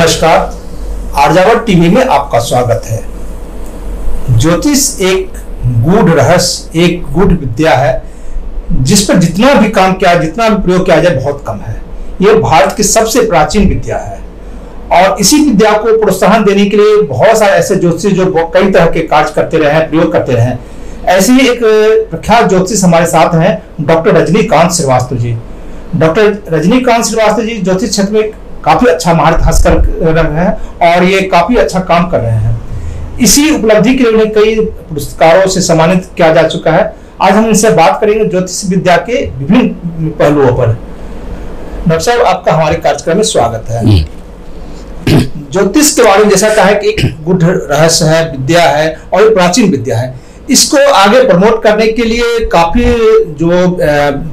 नमस्कार, आर्यावर्त टीवी में आपका स्वागत है। ज्योतिष एक गूढ़ रहस्य, एक गूढ़ विद्या है जिस पर जितना भी काम किया, जितना भी प्रयोग किया जाए बहुत कम है। यह भारत की सबसे प्राचीन विद्या है और इसी विद्या को प्रोत्साहन देने के लिए बहुत सारे ऐसे ज्योतिषी जो कई तरह के कार्य करते रहे हैं, प्रयोग करते रहे हैं। ऐसे ही एक प्रख्यात ज्योतिष हमारे साथ हैं डॉक्टर रजनीकांत श्रीवास्तव जी। डॉक्टर रजनीकांत श्रीवास्तव जी ज्योतिष क्षेत्र में काफी अच्छा महारत हासिल कर रहे हैं और ये काफी अच्छा काम कर रहे हैं। इसी उपलब्धि के लिए उन्हें कई पुरस्कारों से सम्मानित किया जा चुका है। आज हम इनसे बात करेंगे ज्योतिष विद्या के विभिन्न पहलुओं पर। डॉक्टर साहब, आपका हमारे कार्यक्रम में स्वागत है। ज्योतिष के बारे में जैसा कहा है कि एक गूढ़ रहस्य है, विद्या है और एक प्राचीन विद्या है। इसको आगे प्रमोट करने के लिए काफी जो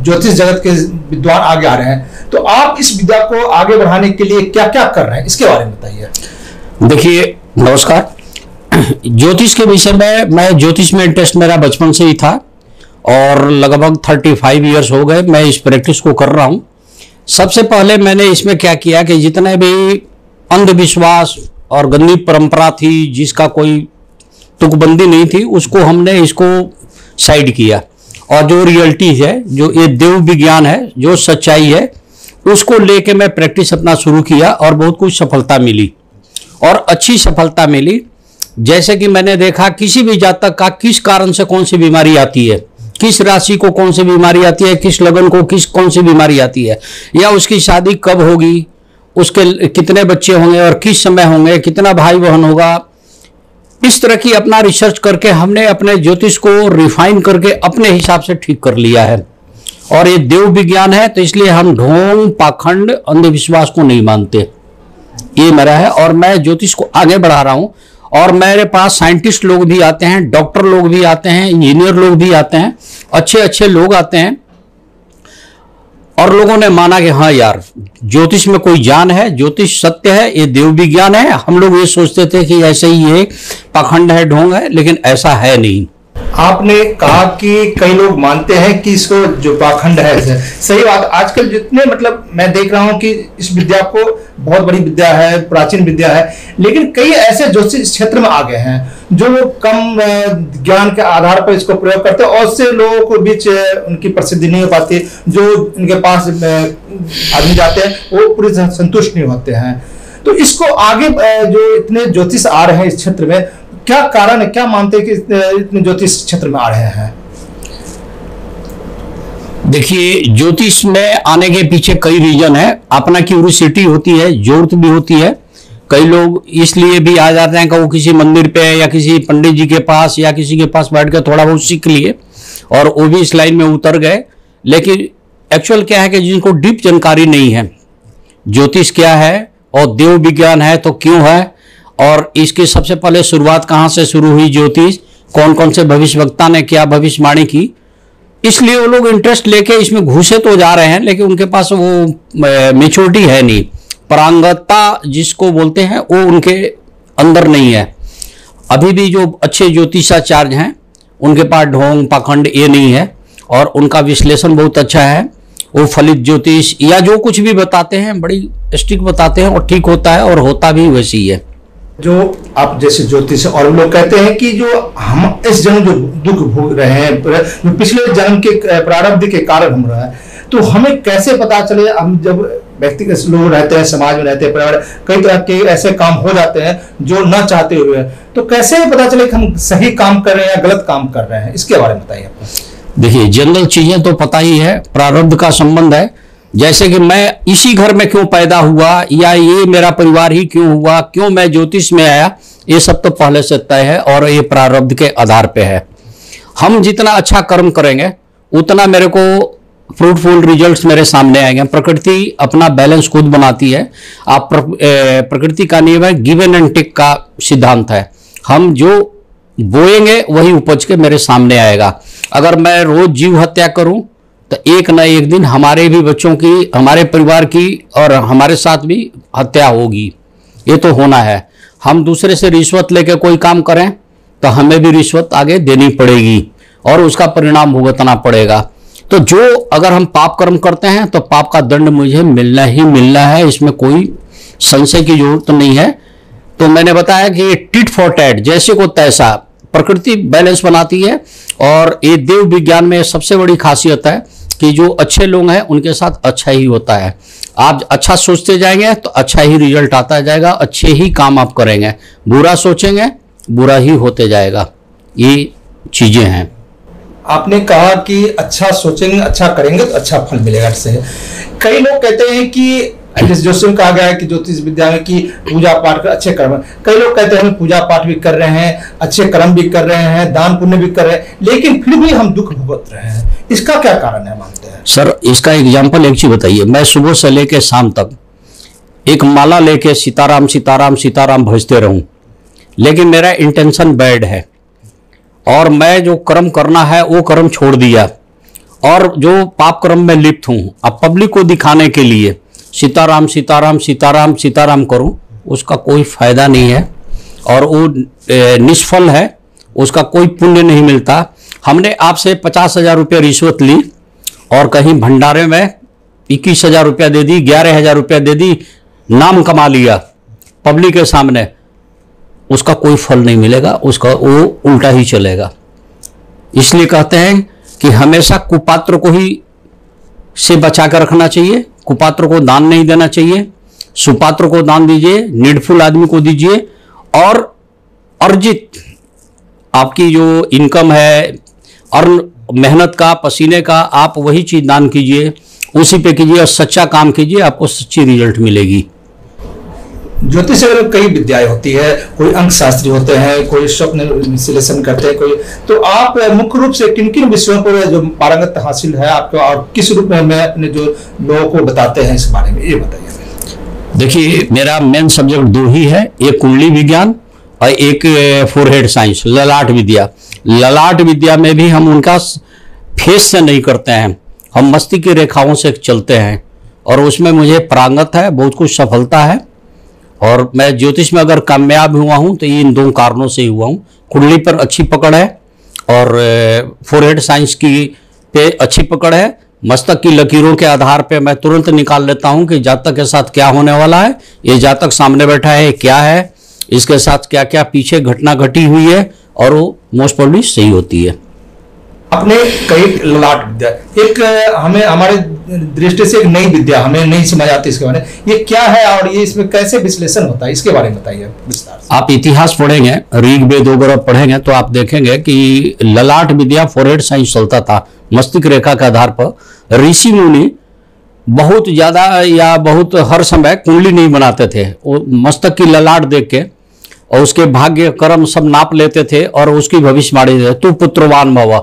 ज्योतिष जगत के विद्वान आगे आ रहे हैं, तो आप इस विद्या को आगे बढ़ाने के लिए क्या क्या कर रहे हैं, इसके बारे में बताइए। देखिए, नमस्कार। ज्योतिष के विषय में, मैं ज्योतिष में इंटरेस्ट मेरा बचपन से ही था और लगभग 35 इयर्स हो गए मैं इस प्रैक्टिस को कर रहा हूं। सबसे पहले मैंने इसमें क्या किया कि जितने भी अंधविश्वास और गंदी परंपरा थी, जिसका कोई तुकबंदी नहीं थी, उसको हमने इसको साइड किया और जो रियलिटी है, जो ये देव विज्ञान है, जो सच्चाई है, उसको लेके मैं प्रैक्टिस अपना शुरू किया और बहुत कुछ सफलता मिली और अच्छी सफलता मिली। जैसे कि मैंने देखा किसी भी जातक का किस कारण से कौन सी बीमारी आती है, किस राशि को कौन सी बीमारी आती है, किस लगन को कौन सी बीमारी आती है, या उसकी शादी कब होगी, उसके कितने बच्चे होंगे और किस समय होंगे, कितना भाई बहन होगा। इस तरह की अपना रिसर्च करके हमने अपने ज्योतिष को रिफाइन करके अपने हिसाब से ठीक कर लिया है। और ये देव विज्ञान है, तो इसलिए हम ढोंग, पाखंड, अंधविश्वास को नहीं मानते। ये मेरा है और मैं ज्योतिष को आगे बढ़ा रहा हूं। और मेरे पास साइंटिस्ट लोग भी आते हैं, डॉक्टर लोग भी आते हैं, इंजीनियर लोग भी आते हैं, अच्छे अच्छे लोग आते हैं और लोगों ने माना कि हाँ यार, ज्योतिष में कोई जान है, ज्योतिष सत्य है, ये देव विज्ञान है। हम लोग ये सोचते थे कि ऐसे ही ये पाखंड है, ढोंग है, लेकिन ऐसा है नहीं। आपने कहा कि कई लोग मानते हैं कि इसको जो पाखंड है, सही बात। आजकल जितने मैं देख रहा हूं कि इस विद्या को बहुत बड़ी विद्या है, प्राचीन विद्या है, लेकिन कई ऐसे ज्योतिष क्षेत्र में आ गए हैं जो कम ज्ञान के आधार पर इसको प्रयोग करते हैं और उससे लोगों को बीच उनकी प्रसिद्धि नहीं हो पाती। जो इनके पास आदमी जाते हैं वो पूरी संतुष्ट नहीं होते हैं। तो इसको आगे जो इतने ज्योतिष आ रहे हैं इस क्षेत्र में, क्या कारण है, क्या मानते हैं कि इतने ज्योतिष क्षेत्र में आ रहे हैं? देखिए, ज्योतिष में आने के पीछे कई रीजन है। अपना क्यूरियोसिटी होती है, जरूरत भी होती है। कई लोग इसलिए भी आ जाते हैं कि वो किसी मंदिर पे या किसी पंडित जी के पास या किसी के पास बैठ कर थोड़ा बहुत सीख लिए और वो भी इस लाइन में उतर गए। लेकिन एक्चुअल क्या है कि जिनको डीप जानकारी नहीं है, ज्योतिष क्या है और देव विज्ञान है तो क्यों है, और इसकी सबसे पहले शुरुआत कहाँ से शुरू हुई, ज्योतिष कौन कौन से भविष्यवक्ता ने क्या भविष्यवाणी की, इसलिए वो लोग इंटरेस्ट लेके इसमें घुसे तो जा रहे हैं, लेकिन उनके पास वो मेच्योरिटी है नहीं, पारंगतता जिसको बोलते हैं वो उनके अंदर नहीं है। अभी भी जो अच्छे ज्योतिषाचार्य हैं उनके पास ढोंग, पाखंड ये नहीं है और उनका विश्लेषण बहुत अच्छा है। वो फलित ज्योतिष या जो कुछ भी बताते हैं बड़ी स्ट्रिक्ट बताते हैं और ठीक होता है और होता भी वैसे ही है। जो आप जैसे ज्योतिष और लोग कहते हैं कि जो हम इस जन्म जो दुख भोग रहे हैं, जो पिछले जन्म के प्रारब्ध के कारण हम रहे हैं, तो हमें कैसे पता चले? हम जब व्यक्तिगत लोग रहते हैं, समाज में रहते हैं, परिवार, कई तरह के ऐसे काम हो जाते हैं जो न चाहते हुए, तो कैसे पता चले कि हम सही काम कर रहे हैं या गलत काम कर रहे हैं, इसके बारे में बताइए। देखिए, जनरल चीजें तो पता ही है, प्रारब्ध का संबंध है। जैसे कि मैं इसी घर में क्यों पैदा हुआ या ये मेरा परिवार ही क्यों हुआ, क्यों मैं ज्योतिष में आया, ये सब तो पहले से तय है और ये प्रारब्ध के आधार पे है। हम जितना अच्छा कर्म करेंगे उतना मेरे को फ्रूटफुल रिजल्ट्स मेरे सामने आएंगे। प्रकृति अपना बैलेंस खुद बनाती है। आप प्रकृति का नियम है, गिव एंड टेक का सिद्धांत है। हम जो बोएंगे वही उपज के मेरे सामने आएगा। अगर मैं रोज जीव हत्या करूं तो एक न एक दिन हमारे भी बच्चों की, हमारे परिवार की और हमारे साथ भी हत्या होगी। ये तो होना है। हम दूसरे से रिश्वत लेके कोई काम करें तो हमें भी रिश्वत आगे देनी पड़ेगी और उसका परिणाम भुगतना पड़ेगा। तो जो अगर हम पाप कर्म करते हैं तो पाप का दंड मुझे मिलना ही मिलना है, इसमें कोई संशय की जरूरत नहीं है। तो मैंने बताया कि टिट फॉर टैट, जैसे को तैसा, प्रकृति बैलेंस बनाती है। और ये देव विज्ञान में सबसे बड़ी खासियत है कि जो अच्छे लोग हैं उनके साथ अच्छा ही होता है। आप अच्छा सोचते जाएंगे तो अच्छा ही रिजल्ट आता जाएगा, अच्छे ही काम आप करेंगे। बुरा सोचेंगे बुरा ही होते जाएगा। ये चीजें हैं। आपने कहा कि अच्छा सोचेंगे अच्छा करेंगे तो अच्छा फल मिलेगा। से कई लोग कहते हैं कि जिस ज्योतिष में कहा गया है कि ज्योतिष विद्या में कि पूजा पाठ कर अच्छे कर्म, कई लोग कहते हैं हम पूजा पाठ भी कर रहे हैं, अच्छे कर्म भी कर रहे हैं, दान पुण्य भी कर रहे हैं, लेकिन फिर भी हम दुख भुगत रहे हैं। इसका क्या कारण है मानते हैं? सर इसका एग्जाम्पल एक चीज बताइए। मैं सुबह से लेके शाम तक एक माला लेके सीताराम सीताराम सीताराम भजते रहूं, लेकिन मेरा इंटेंशन बैड है और मैं जो कर्म करना है वो कर्म छोड़ दिया और जो पाप कर्म में लिप्त हूं, अब पब्लिक को दिखाने के लिए सीताराम सीताराम सीताराम सीताराम करूं, उसका कोई फायदा नहीं है और वो निष्फल है, उसका कोई पुण्य नहीं मिलता। हमने आपसे 50,000 रुपये रिश्वत ली और कहीं भंडारे में 21,000 रुपया दे दी, 11,000 रुपया दे दी, नाम कमा लिया पब्लिक के सामने, उसका कोई फल नहीं मिलेगा, उसका वो उल्टा ही चलेगा। इसलिए कहते हैं कि हमेशा कुपात्र को ही से बचा कर रखना चाहिए, कुपात्र को दान नहीं देना चाहिए, सुपात्र को दान दीजिए, नीडफुल आदमी को दीजिए और अर्जित आपकी जो इनकम है और मेहनत का पसीने का आप वही चीज दान कीजिए, उसी पे कीजिए और सच्चा काम कीजिए, आपको सच्ची रिजल्ट मिलेगी। ज्योतिष में कई विद्याएं होती है, कोई अंक शास्त्री होते हैं, कोई स्वप्न विश्लेषण करते हैं, कोई तो आप मुख्य रूप से किन किन विषयों पर जो पारंगत हासिल है आपको और किस रूप में अपने जो लोगों को बताते हैं इस बारे में ये बताइए। देखिए मेरा मेन सब्जेक्ट दो ही है, एक कुंडली विज्ञान और एक फोरहेड साइंस, ललाट विद्या। ललाट विद्या में भी हम उनका फेस से नहीं करते हैं, हम मस्तिष्क की रेखाओं से चलते हैं और उसमें मुझे पारंगत है, बहुत कुछ सफलता है और मैं ज्योतिष में अगर कामयाब हुआ हूं तो ये इन दो कारणों से ही हुआ हूं। कुंडली पर अच्छी पकड़ है और फोरहेड साइंस की पे अच्छी पकड़ है। मस्तक की लकीरों के आधार पे मैं तुरंत निकाल लेता हूं कि जातक के साथ क्या होने वाला है, ये जातक सामने बैठा है क्या है, इसके साथ क्या क्या पीछे घटना घटी हुई है और वो मोस्ट प्रोबेबली सही होती है। अपने कई ललाट विद्या, एक हमें हमारे दृष्टि से एक नई विद्या हमें नहीं समझ आती, इसके बारे में ये क्या है और ये इसमें कैसे विश्लेषण होता है, इसके बारे में बताइए विस्तार से। आप इतिहास पढ़ेंगे, ऋग्वेद वगैरह पढ़ेंगे तो आप देखेंगे कि ललाट विद्या फोरहेड साइंस चलता था मस्तिष्क रेखा के आधार पर। ऋषि मुनि बहुत ज्यादा या बहुत हर समय कुंडली नहीं बनाते थे, वो मस्तक की ललाट देख के और उसके भाग्य कर्म सब नाप लेते थे और उसकी भविष्यवाणी देते, तू पुत्रवान भव,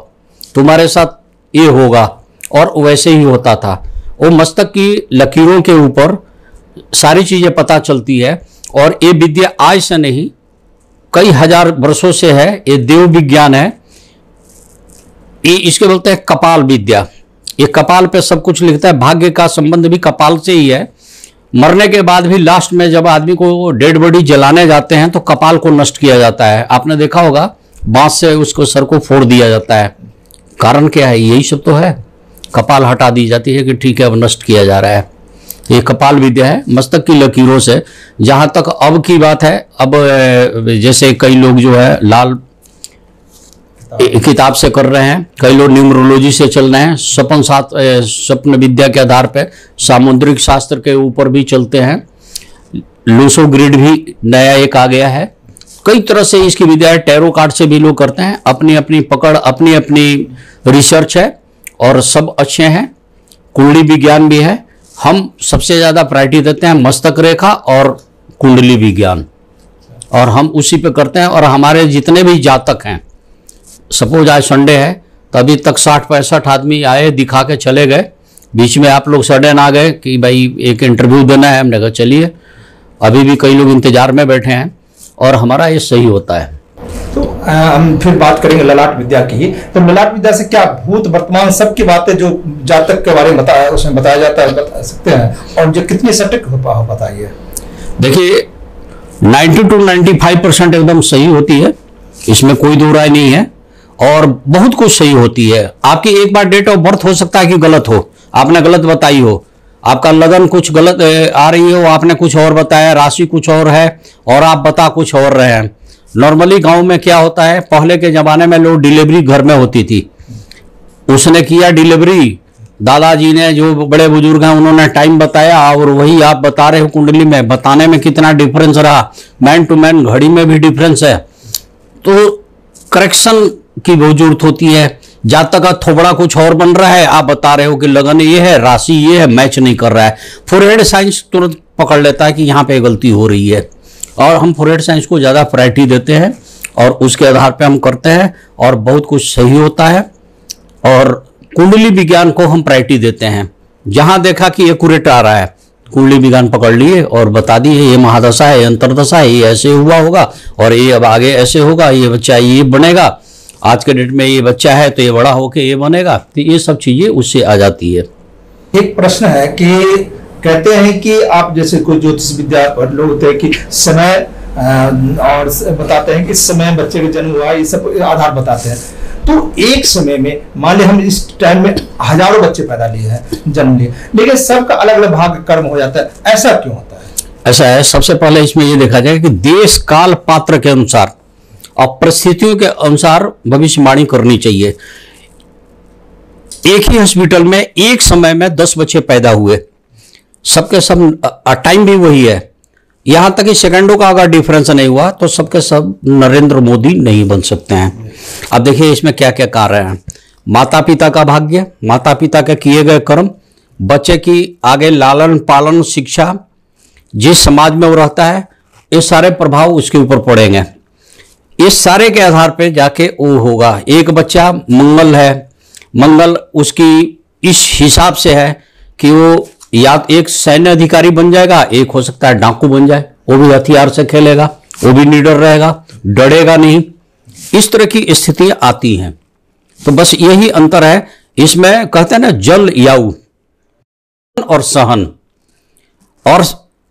तुम्हारे साथ ये होगा, और वैसे ही होता था। वो मस्तक की लकीरों के ऊपर सारी चीजें पता चलती है और ये विद्या आज से नहीं कई हजार वर्षों से है, ये देव विज्ञान है। ये इसके बोलते हैं कपाल विद्या, ये कपाल पे सब कुछ लिखता है, भाग्य का संबंध भी कपाल से ही है। मरने के बाद भी लास्ट में जब आदमी को डेड बॉडी जलाने जाते हैं तो कपाल को नष्ट किया जाता है, आपने देखा होगा, बांस से उसको सर को फोड़ दिया जाता है। कारण क्या है? यही सब तो है, कपाल हटा दी जाती है कि ठीक है अब नष्ट किया जा रहा है। ये कपाल विद्या है मस्तक की लकीरों से। जहां तक अब की बात है, अब जैसे कई लोग जो है लाल किताब से कर रहे हैं, कई लोग न्यूमरोलॉजी से चल रहे हैं, स्वप्न विद्या के आधार पे सामुद्रिक शास्त्र के ऊपर भी चलते हैं। लूसो ग्रिड भी नया एक आ गया है, कई तरह से इसकी विद्या है। टैरो कार्ड से भी लोग करते हैं, अपनी अपनी पकड़, अपनी अपनी रिसर्च है और सब अच्छे हैं। कुंडली विज्ञान भी है, हम सबसे ज्यादा प्रायोरिटी देते हैं मस्तक रेखा और कुंडली विज्ञान, और हम उसी पे करते हैं। और हमारे जितने भी जातक हैं, सपोज आज संडे है तो अभी तक 60-65 आदमी आए, दिखा के चले गए। बीच में आप लोग सडन आ गए कि भाई एक इंटरव्यू देना है, हमने कहा चलिए। अभी भी कई लोग इंतजार में बैठे हैं और हमारा ये सही होता है। तो हम फिर बात करेंगे ललाट विद्या की। तो ललाट विद्या से क्या भूत वर्तमान सबकी बातें जो जातक के बारे में बताया उसमें बताया जाता है, बता सकते हैं, और जो कितनी सटीक बताइए। देखिए 90 to 95% एकदम सही होती है, इसमें कोई दो राय नहीं है, और बहुत कुछ सही होती है। आपकी एक बार डेट ऑफ बर्थ हो सकता है कि गलत हो, आपने गलत बताई हो, आपका लगन कुछ गलत आ रही हो, आपने कुछ और बताया, राशि कुछ और है और आप बता कुछ और रहे हैं। नॉर्मली गांव में क्या होता है, पहले के जमाने में लोग डिलीवरी घर में होती थी, उसने किया डिलीवरी, दादाजी ने जो बड़े बुजुर्ग हैं उन्होंने टाइम बताया और वही आप बता रहे हो कुंडली में, बताने में कितना डिफरेंस रहा, मैन टू मैन घड़ी में भी डिफरेंस है। तो करेक्शन की बहुत जरूरत होती है। जब तक थोबड़ा कुछ और बन रहा है, आप बता रहे हो कि लगन ये है, राशि ये है, मैच नहीं कर रहा है, फोरहेड साइंस तुरंत पकड़ लेता है कि यहाँ पे गलती हो रही है और हम फोरहेड साइंस को ज़्यादा प्रायोरिटी देते हैं और उसके आधार पे हम करते हैं और बहुत कुछ सही होता है। और कुंडली विज्ञान को हम प्रायोरिटी देते हैं। जहाँ देखा कि एक्यूरेट आ रहा है, कुंडली विज्ञान पकड़ लिए और बता दिए ये महादशा है, ये अंतरदशा है, ये ऐसे हुआ होगा और ये अब आगे ऐसे होगा, ये बच्चा ये बनेगा, आज के डेट में ये बच्चा है तो ये बड़ा होके ये बनेगा। तो ये सब चीजें उससे आ जाती है। एक प्रश्न है कि कहते हैं कि आप जैसे कोई ज्योतिष विद्या लोग होते हैं कि समय और बताते हैं कि समय बच्चे का जन्म हुआ, ये सब आधार बताते हैं। तो एक समय में मान लिया हम इस टाइम में हजारों बच्चे पैदा लिए हैं, जन्म लिए, लेकिन सबका अलग अलग भाग्य कर्म हो जाता है, ऐसा क्यों होता है? ऐसा है, सबसे पहले इसमें ये देखा जाए कि देश काल पात्र के अनुसार और परिस्थितियों के अनुसार भविष्यवाणी करनी चाहिए। एक ही हॉस्पिटल में एक समय में 10 बच्चे पैदा हुए, सबके सब टाइम भी वही है, यहां तक कि सेकंडों का अगर डिफरेंस नहीं हुआ तो सबके सब नरेंद्र मोदी नहीं बन सकते हैं। अब देखिए इसमें क्या क्या कारण है। माता पिता का भाग्य, माता पिता के किए गए कर्म, बच्चे की आगे लालन पालन शिक्षा, जिस समाज में वो रहता है, ये सारे प्रभाव उसके ऊपर पड़ेंगे। इस सारे के आधार पे जाके वो होगा। एक बच्चा मंगल है, मंगल उसकी इस हिसाब से है कि वो या एक सैन्य अधिकारी बन जाएगा, एक हो सकता है डाकू बन जाए, वो भी हथियार से खेलेगा, वो भी निडर रहेगा, डरेगा नहीं। इस तरह की स्थितियां आती हैं। तो बस यही अंतर है इसमें। कहते हैं ना जल याऊ और सहन और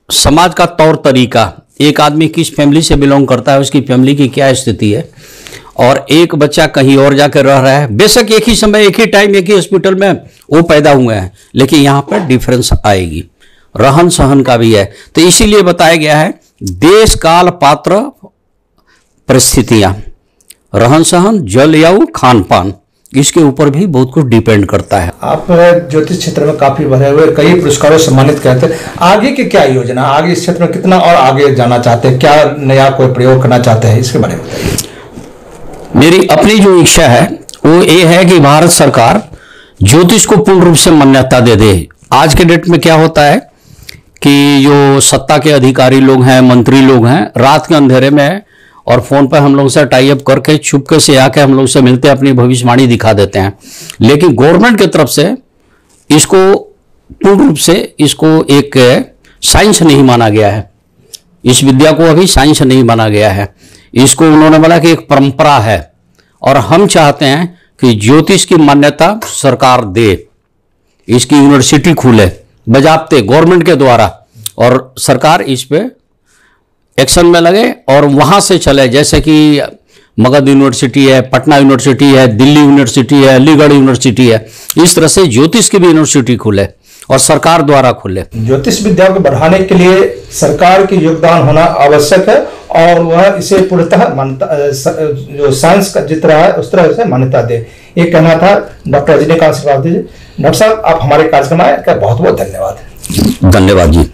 समाज का तौर तरीका, एक आदमी किस फैमिली से बिलोंग करता है, उसकी फैमिली की क्या स्थिति है, और एक बच्चा कहीं और जाकर रह रहा है, बेशक एक ही समय एक ही टाइम एक ही हॉस्पिटल में वो पैदा हुए हैं, लेकिन यहां पर डिफरेंस आएगी, रहन सहन का भी है। तो इसीलिए बताया गया है देश काल पात्र परिस्थितियां, रहन सहन, जलवायु, खान पान, इसके ऊपर भी बहुत कुछ डिपेंड करता है। आप ज्योतिष क्षेत्र में काफी भरे हुए, कई पुरस्कारों से सम्मानित कहते हैं, आगे की क्या योजना, आगे इस क्षेत्र में कितना और आगे जाना चाहते हैं, क्या नया कोई प्रयोग करना चाहते हैं, इसके बारे में बताइए। मेरी अपनी जो इच्छा है वो ये है कि भारत सरकार ज्योतिष को पूर्ण रूप से मान्यता दे दे। आज के डेट में क्या होता है कि जो सत्ता के अधिकारी लोग हैं, मंत्री लोग हैं, रात के अंधेरे में और फोन पर हम लोग से टाई अप करके चुपके से आके हम लोग से मिलते हैं, अपनी भविष्यवाणी दिखा देते हैं। लेकिन गवर्नमेंट की तरफ से इसको पूर्ण रूप से इसको एक साइंस नहीं माना गया है, इस विद्या को अभी साइंस नहीं माना गया है। इसको उन्होंने बोला कि एक परंपरा है और हम चाहते हैं कि ज्योतिष की मान्यता सरकार दे, इसकी यूनिवर्सिटी खुले बजाबते गवर्नमेंट के द्वारा, और सरकार इस पे एक्शन में लगे और वहां से चले। जैसे कि मगध यूनिवर्सिटी है, पटना यूनिवर्सिटी है, दिल्ली यूनिवर्सिटी है, अलीगढ़ यूनिवर्सिटी है, इस तरह से ज्योतिष की भी यूनिवर्सिटी खुले और सरकार द्वारा खुले। ज्योतिष विद्या को बढ़ाने के लिए सरकार की योगदान होना आवश्यक है और वह इसे पूर्णतः जो साइंस का जिस तरह है उस तरह से मान्यता दे, ये कहना था डॉक्टर रजनीकांत श्रीवास्तव जी। डॉक्टर साहब, आप हमारे कार्यक्रम आए, बहुत बहुत धन्यवाद। धन्यवाद जी।